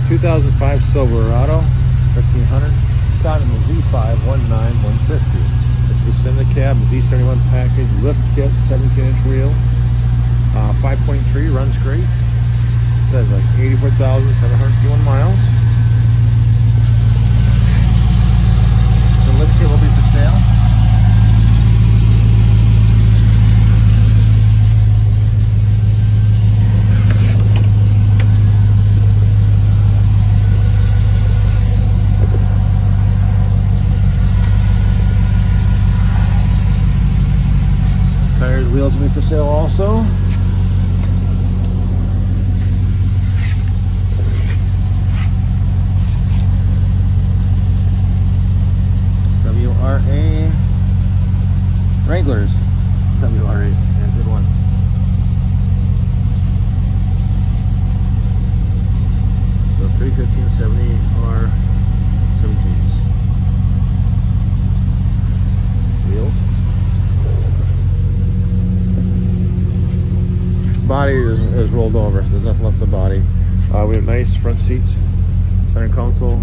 2005 Silverado 1500. Got in the V519150. This was in the cab, Z71 package, lift kit, 17-inch wheel, 5.3, runs great. Says like 84,751 miles. The lift kit will be for sale. Tires, wheels will be for sale also. WRA Wranglers. WRA, yeah, good one. So 315/70 R17s. Wheels. Body is rolled over, so there's nothing left of the body. We have nice front seats, center console,